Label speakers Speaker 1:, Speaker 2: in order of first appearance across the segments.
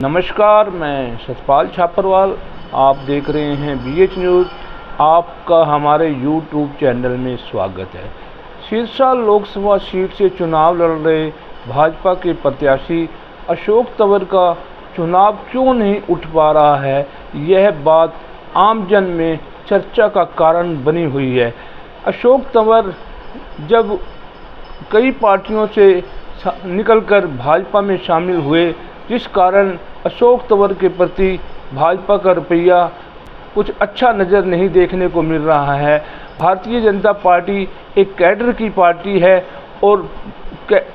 Speaker 1: नमस्कार, मैं सतपाल छापरवाल। आप देख रहे हैं BH न्यूज़। आपका हमारे YouTube चैनल में स्वागत है। सिरसा लोकसभा सीट से चुनाव लड़ रहे भाजपा के प्रत्याशी अशोक तंवर का चुनाव क्यों नहीं उठ पा रहा है, यह बात आमजन में चर्चा का कारण बनी हुई है। अशोक तंवर जब कई पार्टियों से निकलकर भाजपा में शामिल हुए, जिस कारण अशोक तंवर के प्रति भाजपा का रवैया कुछ अच्छा नज़र नहीं देखने को मिल रहा है। भारतीय जनता पार्टी एक कैडर की पार्टी है और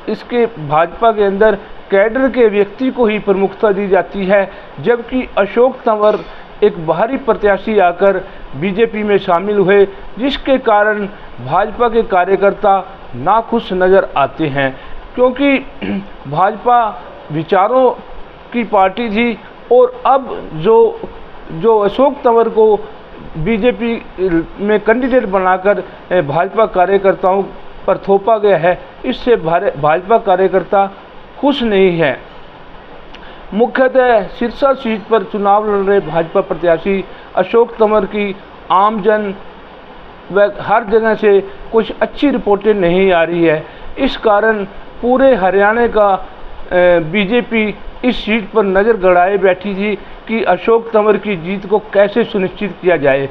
Speaker 1: इसके भाजपा के अंदर कैडर के व्यक्ति को ही प्रमुखता दी जाती है, जबकि अशोक तंवर एक बाहरी प्रत्याशी आकर बीजेपी में शामिल हुए, जिसके कारण भाजपा के कार्यकर्ता नाखुश नज़र आते हैं। क्योंकि भाजपा विचारों की पार्टी थी और अब जो अशोक तंवर को बीजेपी में कैंडिडेट बनाकर भाजपा कार्यकर्ताओं पर थोपा गया है, इससे भाजपा कार्यकर्ता खुश नहीं है। मुख्यतः सिरसा सीट पर चुनाव लड़ रहे भाजपा प्रत्याशी अशोक तंवर की आमजन व हर जगह से कुछ अच्छी रिपोर्टें नहीं आ रही है। इस कारण पूरे हरियाणा का बीजेपी इस सीट पर नज़र गड़ाए बैठी थी कि अशोक तंवर की जीत को कैसे सुनिश्चित किया जाए।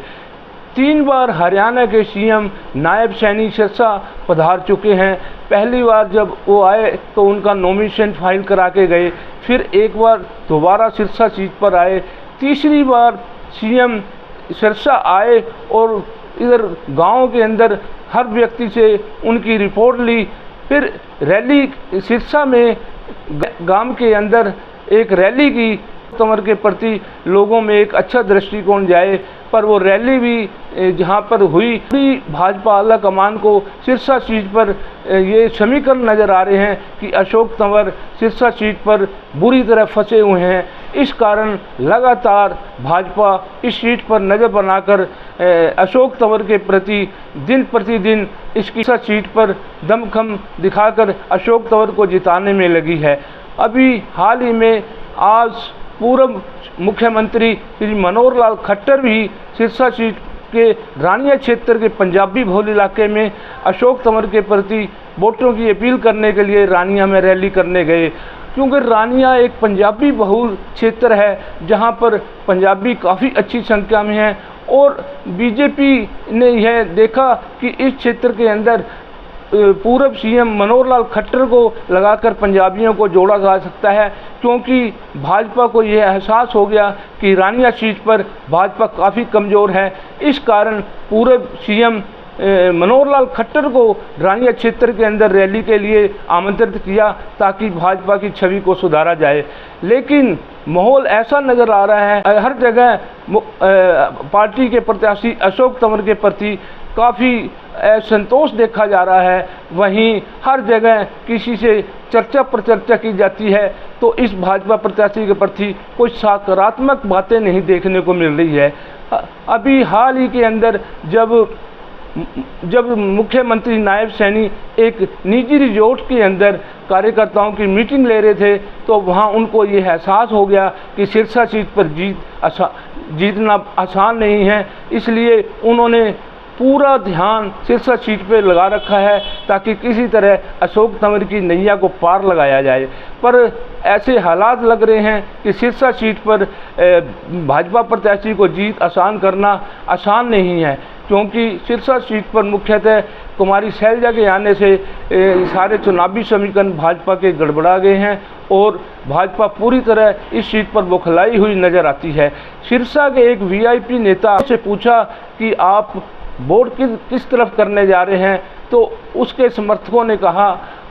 Speaker 1: 3 बार हरियाणा के सीएम नायब सैनी सिरसा पधार चुके हैं। पहली बार जब वो आए तो उनका नॉमिनेशन फाइल करा के गए, फिर एक बार दोबारा सिरसा सीट पर आए, तीसरी बार सीएम सिरसा आए और इधर गांव के अंदर हर व्यक्ति से उनकी रिपोर्ट ली। फिर रैली सिरसा में गांव के अंदर एक रैली की, तंवर के प्रति लोगों में एक अच्छा दृष्टिकोण जाए, पर वो रैली भी जहां पर हुई, भाजपा आला कमान को सिरसा सीट पर ये समीकरण नज़र आ रहे हैं कि अशोक तंवर सिरसा सीट पर बुरी तरह फंसे हुए हैं। इस कारण लगातार भाजपा इस सीट पर नज़र बनाकर अशोक तंवर के प्रति दिन प्रतिदिन इसकी सीट पर दमखम दिखाकर अशोक तंवर को जिताने में लगी है। अभी हाल ही में आज पूर्व मुख्यमंत्री श्री मनोहर लाल खट्टर भी सिरसा सीट के रानिया क्षेत्र के पंजाबी बहुल इलाके में अशोक तंवर के प्रति वोटों की अपील करने के लिए रानिया में रैली करने गए। क्योंकि रानिया एक पंजाबी बहुल क्षेत्र है, जहां पर पंजाबी काफ़ी अच्छी संख्या में है और बीजेपी ने यह देखा कि इस क्षेत्र के अंदर पूर्व सीएम मनोहर लाल खट्टर को लगाकर पंजाबियों को जोड़ा जा सकता है। क्योंकि भाजपा को यह एहसास हो गया कि रानिया सीट पर भाजपा काफ़ी कमज़ोर है। इस कारण पूर्व सीएम मनोहर लाल खट्टर को रानिया क्षेत्र के अंदर रैली के लिए आमंत्रित किया ताकि भाजपा की छवि को सुधारा जाए। लेकिन माहौल ऐसा नज़र आ रहा है, हर जगह पार्टी के प्रत्याशी अशोक तंवर के प्रति काफ़ी असंतोष देखा जा रहा है। वहीं हर जगह किसी से चर्चा पर चर्चा की जाती है तो इस भाजपा प्रत्याशी के प्रति कुछ सकारात्मक बातें नहीं देखने को मिल रही है। अभी हाल ही के अंदर जब मुख्यमंत्री नायब सैनी एक निजी रिजॉर्ट के अंदर कार्यकर्ताओं की मीटिंग ले रहे थे, तो वहां उनको ये एहसास हो गया कि सिरसा सीट पर जीतना आसान नहीं है। इसलिए उन्होंने पूरा ध्यान सिरसा सीट पर लगा रखा है ताकि किसी तरह अशोक तंवर की नैया को पार लगाया जाए। पर ऐसे हालात लग रहे हैं कि सिरसा सीट पर भाजपा प्रत्याशी को जीत आसान करना आसान नहीं है, क्योंकि सिरसा सीट पर मुख्यतः कुमारी शैलजा के आने से सारे चुनावी समीकरण भाजपा के गड़बड़ा गए हैं और भाजपा पूरी तरह इस सीट पर बौखलाई हुई नज़र आती है। सिरसा के एक VIP नेता से पूछा कि आप वोट किस तरफ करने जा रहे हैं, तो उसके समर्थकों ने कहा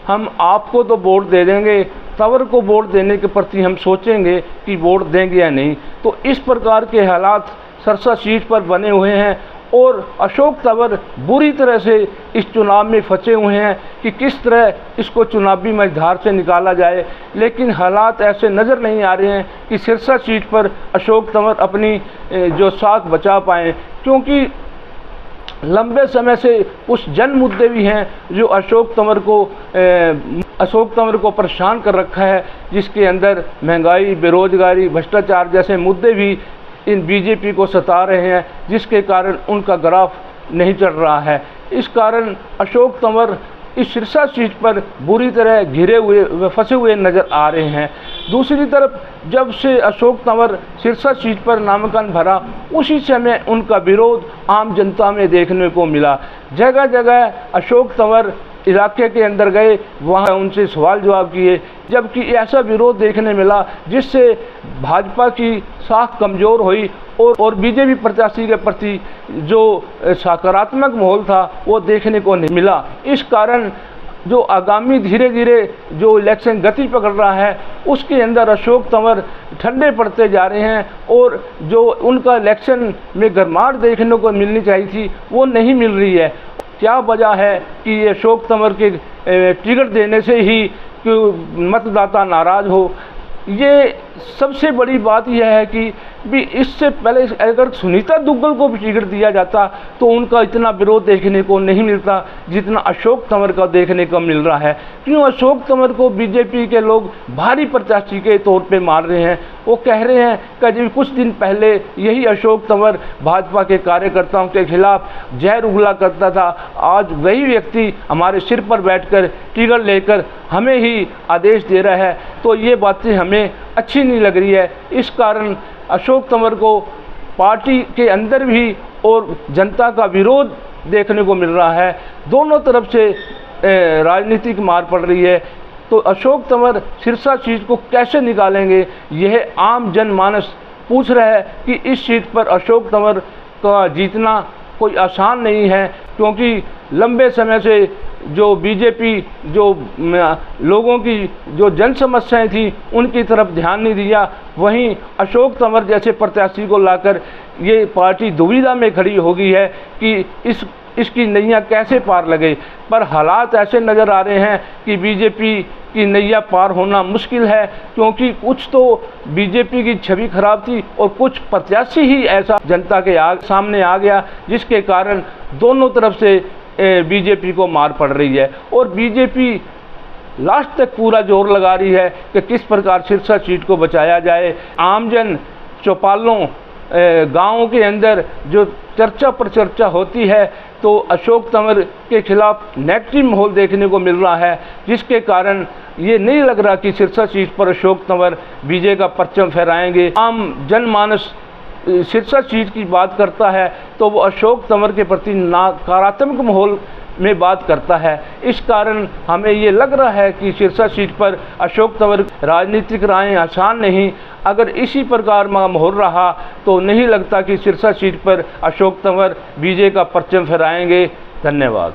Speaker 1: हम आपको तो वोट दे देंगे, तंवर को वोट देने के प्रति हम सोचेंगे कि वोट देंगे या नहीं। तो इस प्रकार के हालात सिरसा सीट पर बने हुए हैं और अशोक तंवर बुरी तरह से इस चुनाव में फंसे हुए हैं कि किस तरह इसको चुनावी मझधार से निकाला जाए। लेकिन हालात ऐसे नज़र नहीं आ रहे हैं कि सिरसा सीट पर अशोक तंवर अपनी जो साख बचा पाएँ, क्योंकि लंबे समय से कुछ जन मुद्दे भी हैं जो अशोक तंवर को परेशान कर रखा है, जिसके अंदर महंगाई, बेरोजगारी, भ्रष्टाचार जैसे मुद्दे भी इन बीजेपी को सता रहे हैं, जिसके कारण उनका ग्राफ नहीं चढ़ रहा है। इस कारण अशोक तंवर इस सिरसा सीट पर बुरी तरह घिरे हुए व फंसे हुए नज़र आ रहे हैं। दूसरी तरफ जब से अशोक तंवर सिरसा सीट पर नामांकन भरा, उसी समय उनका विरोध आम जनता में देखने को मिला। जगह जगह अशोक तंवर इलाके के अंदर गए, वहाँ उनसे सवाल जवाब किए, जबकि ऐसा विरोध देखने मिला जिससे भाजपा की साख कमज़ोर हुई और बीजेपी प्रत्याशी के प्रति जो सकारात्मक माहौल था वो देखने को नहीं मिला। इस कारण जो आगामी धीरे धीरे जो इलेक्शन गति पकड़ रहा है, उसके अंदर अशोक तंवर ठंडे पड़ते जा रहे हैं और जो उनका इलेक्शन में गरमाहट देखने को मिलनी चाहिए थी वो नहीं मिल रही है। क्या वजह है कि ये अशोक तंवर के टिकट देने से ही मतदाता नाराज़ हो? ये सबसे बड़ी बात यह है कि भी इससे पहले अगर सुनीता दुग्गल को भी टिकट दिया जाता तो उनका इतना विरोध देखने को नहीं मिलता जितना अशोक तंवर का देखने को मिल रहा है। क्यों अशोक तंवर को बीजेपी के लोग भारी प्रत्याशी के तौर पे मान रहे हैं? वो कह रहे हैं कि कुछ दिन पहले यही अशोक तंवर भाजपा के कार्यकर्ताओं के खिलाफ जहर उगला करता था, आज वही व्यक्ति हमारे सिर पर बैठकर टिकट लेकर हमें ही आदेश दे रहा है। तो ये बातें हमें अच्छी नहीं लग रही है। इस कारण अशोक तंवर को पार्टी के अंदर भी और जनता का विरोध देखने को मिल रहा है। दोनों तरफ से राजनीतिक मार पड़ रही है। तो अशोक तंवर सिरसा सीट को कैसे निकालेंगे, यह आम जनमानस पूछ रहा है कि इस सीट पर अशोक तंवर का जीतना कोई आसान नहीं है, क्योंकि लंबे समय से जो बीजेपी जो लोगों की जो जन समस्याएं थी उनकी तरफ ध्यान नहीं दिया, वहीं अशोक तंवर जैसे प्रत्याशी को लाकर ये पार्टी दुविधा में खड़ी हो गई है कि इसकी नैया कैसे पार लगे। पर हालात ऐसे नज़र आ रहे हैं कि बीजेपी की नैया पार होना मुश्किल है, क्योंकि कुछ तो बीजेपी की छवि खराब थी और कुछ प्रत्याशी ही ऐसा जनता के सामने आ गया, जिसके कारण दोनों तरफ से बीजेपी को मार पड़ रही है। और बीजेपी लास्ट तक पूरा जोर लगा रही है कि किस प्रकार सिरसा सीट को बचाया जाए। आमजन चौपालों गाँवों के अंदर जो चर्चा पर चर्चा होती है तो अशोक तंवर के खिलाफ नेगेटिव माहौल देखने को मिल रहा है, जिसके कारण ये नहीं लग रहा कि सिरसा सीट पर अशोक तंवर विजय का परचम फहराएंगे। आम जनमानस सिरसा सीट की बात करता है तो वो अशोक तंवर के प्रति नकारात्मक माहौल में बात करता है। इस कारण हमें ये लग रहा है कि सिरसा सीट पर अशोक तंवर राजनीतिक राहें आसान नहीं। अगर इसी प्रकार माहौल रहा तो नहीं लगता कि सिरसा सीट पर अशोक तंवर विजय का परचम फहराएंगे। धन्यवाद।